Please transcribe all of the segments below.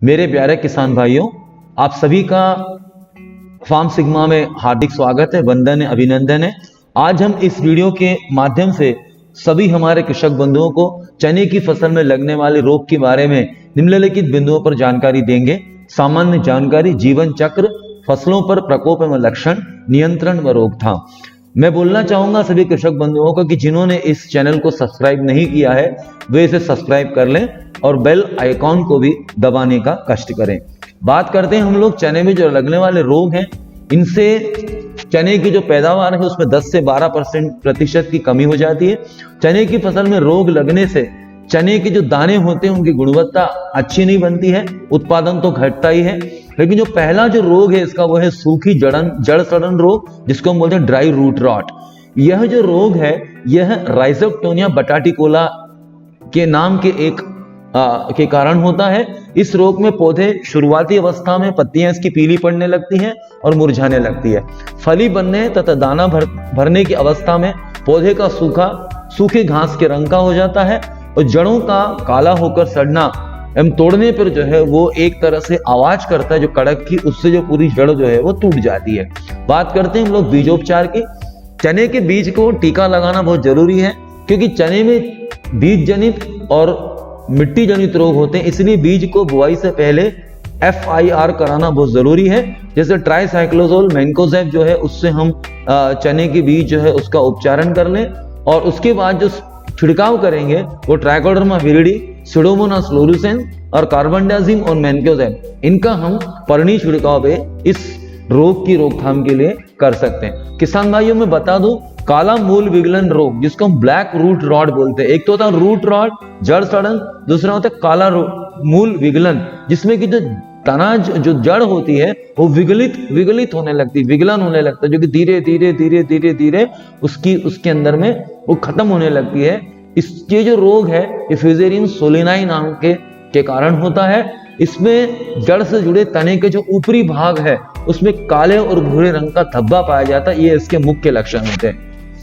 मेरे प्यारे किसान भाइयों, आप सभी का फार्म सिग्मा में हार्दिक स्वागत है, वंदन है, अभिनंदन है। आज हम इस वीडियो के माध्यम से सभी हमारे कृषक बंधुओं को चने की फसल में लगने वाले रोग के बारे में निम्नलिखित बिंदुओं पर जानकारी देंगे। सामान्य जानकारी, जीवन चक्र, फसलों पर प्रकोप एवं लक्षण, नियंत्रण व रोकथाम। मैं बोलना चाहूंगा सभी कृषक बंधुओं को कि जिन्होंने इस चैनल को सब्सक्राइब नहीं किया है वे इसे सब्सक्राइब कर लें और बेल आइकॉन को भी दबाने का कष्ट करें। बात करते हैं हम लोग चने में जो लगने वाले रोग हैं, इनसे चने की जो पैदावार है उसमें 10 से 12% की कमी हो जाती है। चने की फसल में रोग लगने से चने के जो दाने होते हैं उनकी गुणवत्ता अच्छी नहीं बनती है, उत्पादन तो घटता ही है। लेकिन जो पहला जो रोग है इसका वो है सूखी जड़ सड़न रोग, जिसको हम बोलते हैं ड्राई रूट रॉट। यह जो रोग है यह राइजोप्टोनिया बटाटिकोला के नाम के कारण होता है। इस रोग में पौधे शुरुआती अवस्था में पत्तियां इसकी पीली पड़ने लगती हैं और मुरझाने लगती है। फली बनने तथा दाना भरने की अवस्था में पौधे का सूखे घास के रंग का हो जाता है और जड़ों का काला होकर सड़ना एवं तोड़ने पर जो है वो एक तरह से आवाज करता है जो कड़क की, उससे जो पूरी जड़ जो है वो टूट जाती है। बात करते हैं हम लोग बीजोपचार की। चने के बीज को टीका लगाना बहुत जरूरी है क्योंकि चने में बीज जनित और मिट्टी जनित रोग होते हैं, इसलिए बीज को बुआई से पहले FIR कराना बहुत जरूरी है। जैसे ट्राइसाइक्लोजोल मैंकोजेब जो है उससे हम चने के बीज जो है उसका उपचारण कर लें और उसके बाद जो छिड़काव करेंगे वो ट्राइकोडर्मा विरिडी, स्यूडोमोनास फ्लोरोसेंस और कार्बनडाजिम और मैंकोजेब, इनका हम पर्णी छिड़काव पे इस रोग की रोकथाम के लिए कर सकते हैं। किसान भाइयों में बता दूं, काला मूल विगलन रोग जिसको हम ब्लैक रूट रॉट बोलते हैं, एक तो होता है रूट रॉट जड़ सड़न, दूसरा होता है काला मूल विगलन जिसमें कि जो तना जो जड़ होती है वो विगलित होने लगती है, विगलन होने लगता है, जो कि धीरे धीरे उसके अंदर में वो खत्म होने लगती है। इसके जो रोग है ये फ्यूजेरियम सोलिनाई नाम के कारण होता है। इसमें जड़ से जुड़े तने के जो ऊपरी भाग है उसमें काले और भूरे रंग का धब्बा पाया जाता है, ये इसके मुख्य लक्षण होते हैं।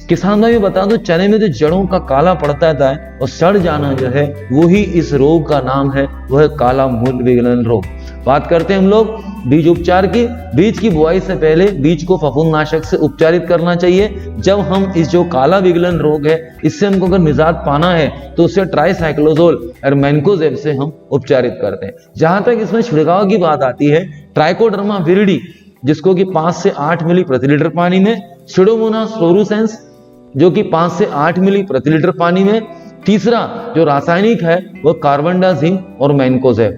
किसान भाई बता दो, चने में जो जड़ों का काला पड़ता है और सड़ जाना जो है वही इस रोग का नाम है, वह काला मूल विगलन रोग। बात करते हैं हम लोग बीज उपचार की। बीज की बुआई से पहले बीज को फफूंदनाशक से उपचारित करना चाहिए। जब हम इस जो काला विगलन रोग है इससे हमको अगर निजात पाना है तो उससे ट्राइसाइक्लोजोल और मैंकोजेब से हम उपचारित करते हैं। जहां तक इसमें छिड़काव की बात आती है, ट्राइकोडर्मा विरिडी जिसको कि 5 से 8 मिली प्रति लीटर पानी में, स्यूडोमोनास फ्लोरोसेंस जो कि 5 से 8 मिली प्रति लीटर पानी में, तीसरा जो रासायनिक है वो कार्बनडाजिम और मैंकोजेब,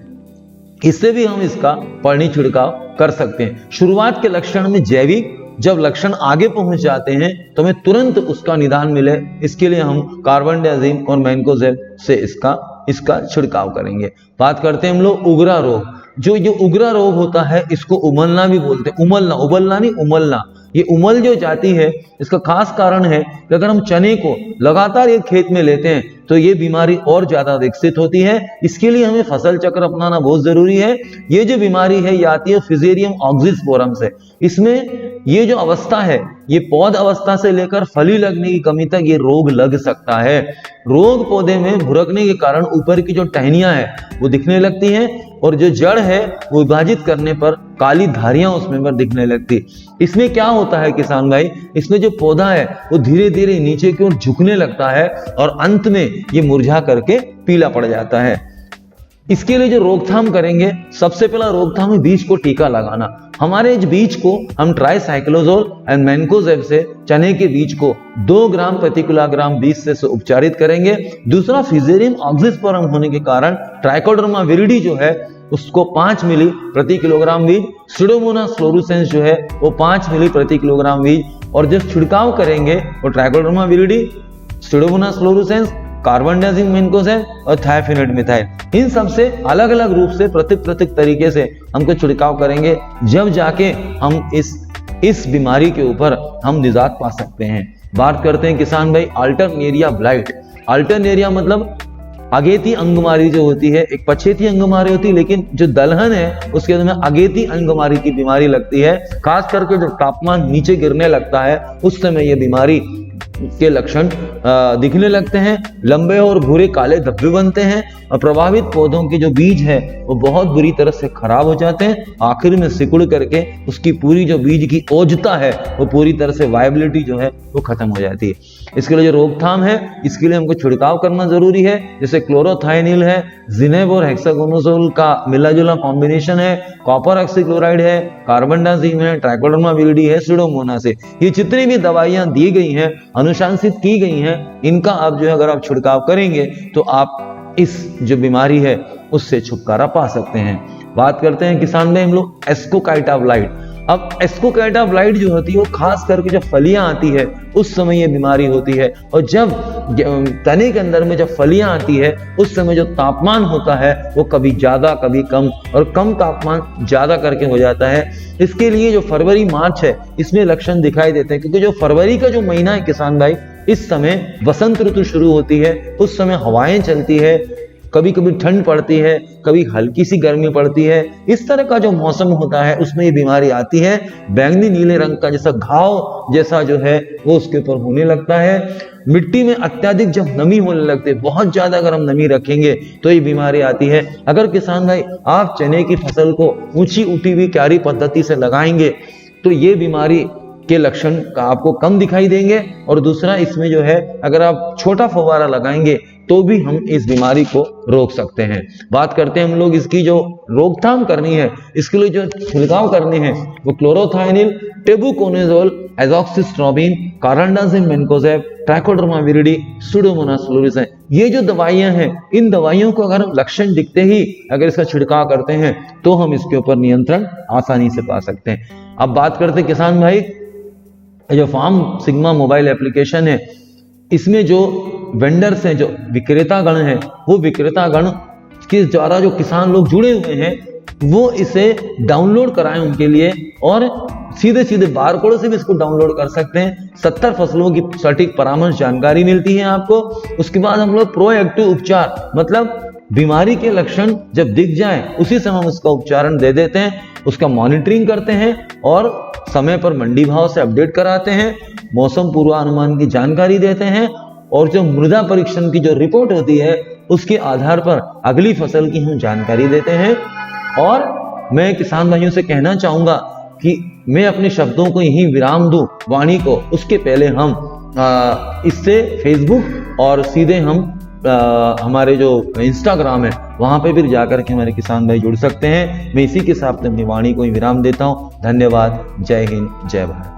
इससे भी हम इसका पर्णी छिड़काव कर सकते हैं। शुरुआत के लक्षण में जैविक, जब लक्षण आगे पहुंच जाते हैं तो हमें तुरंत उसका निदान मिले, इसके लिए हम कार्बनडाजिम और मैंकोजेब से इसका छिड़काव करेंगे। बात करते हैं हम लोग उगरा रोग। जो ये उगरा रोग होता है इसको उमलना भी बोलते हैं, उबलना नहीं, उमलना। ये उमल जो जाती है इसका खास कारण है कि अगर हम चने को लगातार एक खेत में लेते हैं तो ये बीमारी और ज्यादा विकसित होती है। इसके लिए हमें फसल चक्र अपनाना बहुत जरूरी है। ये जो बीमारी है ये आती है फ्यूजेरियम ऑक्सिस्पोरम से। इसमें ये जो अवस्था है ये पौध अवस्था से लेकर फली लगने की कमी तक ये रोग लग सकता है। रोग पौधे में भुरकने के कारण ऊपर की जो टहनियां है वो दिखने लगती हैं और जो जड़ है वो विभाजित करने पर काली धारियां उसमें पर दिखने लगती। इसमें क्या होता है किसान भाई, इसमें जो पौधा है वो धीरे धीरे नीचे की ओर झुकने लगता है और अंत में ये मुरझा करके पीला पड़ जाता है। इसके लिए जो रोकथाम करेंगे, सबसे पहला रोकथाम है बीज को टीका लगाना। हमारे इस बीज को हम ट्राइसाइक्लोजोल एंड मैंकोजेब से चने के बीज को 2 ग्राम प्रति किलोग्राम बीज से उपचारित करेंगे। दूसरा फ्यूजेरियम ऑक्सिस्पोरम होने के कारण ट्राइकोडर्मा विरिडी जो है उसको 5 मिली प्रति किलोग्राम बीज, स्यूडोमोनास फ्लोरोसेंस जो है वो 5 मिली प्रति किलोग्राम बीज, और जब छिड़काव करेंगे वो trichoderma viride, Pseudomonas fluorescence, carbendazim mancozeb और थायोफेनेट मिथाइल, इन सब से अलग अलग रूप से पृथक तरीके से हमको छिड़काव करेंगे, जब जाके हम इस बीमारी के ऊपर हम निजात पा सकते हैं। बात करते हैं किसान भाई अल्टरनेरिया ब्लाइट। अल्टरनेरिया मतलब अगेती अंगमारी जो होती है, एक पछेती अंगमारी होती है, लेकिन जो दलहन है उसके अंदर में अगेती अंगमारी की बीमारी लगती है। खास करके जब तापमान नीचे गिरने लगता है उस समय यह बीमारी के लक्षण दिखने लगते हैं, लंबे और भूरे काले धब्बे बनते हैं और प्रभावित पौधों के जो बीज है वो बहुत बुरी तरह से खराब हो जाते हैं। आखिर में सिकुड़ करके उसकी पूरी जो बीज की ओजता है वो पूरी तरह से वायबिलिटी जो है वो खत्म हो जाती है। इसके लिए जो रोकथाम है, इसके लिए हमको छिड़काव करना जरूरी है, जैसे क्लोरोथाइनिल है, जिनेब और हेक्साकोनाजोल का मिला जुला कॉम्बिनेशन है, कॉपर ऑक्सीक्लोराइड है, कार्बनडाजिम है, ट्राइकोडर्मा विरिडी है, सुडोमोनास है। ये जितनी भी दवाइयां दी गई हैं, अनुशंसित की गई हैं, इनका आप जो है अगर आप छिड़काव करेंगे तो आप इस जो बीमारी है उससे छुटकारा पा सकते हैं। बात करते हैं किसान में हम लोग एस्कोकाइटा ब्लाइट। अब एस्कोकाइटा ब्लाइट जो होती है वो खास करके जब फलियां आती है उस समय ये बीमारी होती है, और जब तने के अंदर में जब फलियां आती है उस समय जो तापमान होता है वो कभी ज्यादा कभी कम, और कम तापमान ज्यादा करके हो जाता है। इसके लिए जो फरवरी मार्च है इसमें लक्षण दिखाई देते हैं, क्योंकि जो फरवरी का जो महीना है किसान भाई, इस समय वसंत ऋतु शुरू होती है, उस समय हवाएं चलती है, कभी कभी ठंड पड़ती है, कभी हल्की सी गर्मी पड़ती है। इस तरह का जो मौसम होता है उसमें ये बीमारी आती है। बैंगनी नीले रंग का जैसा घाव जैसा जो है वो उसके ऊपर होने लगता है। मिट्टी में अत्यधिक जब नमी होने लगती है, बहुत ज्यादा अगर हम नमी रखेंगे तो ये बीमारी आती है। अगर किसान भाई आप चने की फसल को ऊंची उठी हुई क्यारी पद्धति से लगाएंगे तो ये बीमारी के लक्षण का आपको कम दिखाई देंगे। और दूसरा, इसमें जो है अगर आप छोटा फव्वारा लगाएंगे तो भी हम इस बीमारी को रोक सकते हैं। बात करते हैं हम लोग इसकी जो रोकथाम करनी है, इसके लिए जो छिड़काव करने हैं वो chlorothalonil, tebuconazole, azoxystrobin, carbendazim mancozeb, trichoderma viride, pseudomonas fluorescens है। ये जो दवाइयां हैं, इन दवाइयों को अगर हम लक्षण दिखते ही अगर इसका छिड़काव करते हैं तो हम इसके ऊपर नियंत्रण आसानी से पा सकते हैं। अब बात करते हैं किसान भाई, जो फार्म सिग्मा मोबाइल एप्लीकेशन है, इसमें जो वेंडर्स हैं, जो विक्रेतागण हैं, वो विक्रेतागण के द्वारा जो किसान लोग जुड़े हुए हैं वो इसे डाउनलोड कराएं उनके लिए, और सीधे सीधे बारकोड से भी इसको डाउनलोड कर सकते हैं। 70 फसलों की सटीक परामर्श जानकारी मिलती है आपको। उसके बाद हम लोग प्रोएक्टिव उपचार, मतलब बीमारी के लक्षण जब दिख जाए उसी समय हम उसका उपचारण दे देते हैं, उसका मॉनिटरिंग करते हैं और समय पर मंडी भाव से अपडेट कराते हैं, मौसम पूर्वानुमान की जानकारी देते हैं, और जो मृदा परीक्षण की जो रिपोर्ट होती है उसके आधार पर अगली फसल की हम जानकारी देते हैं। और मैं किसान भाइयों से कहना चाहूंगा कि मैं अपने शब्दों को यहीं विराम दूं, वाणी को, उसके पहले हम इससे फेसबुक और सीधे हम हमारे जो इंस्टाग्राम है वहां पे भी जाकर के हमारे किसान भाई जुड़ सकते हैं। मैं इसी के साथ अपनी वाणी को ही विराम देता हूं। धन्यवाद। जय हिंद, जय भारत।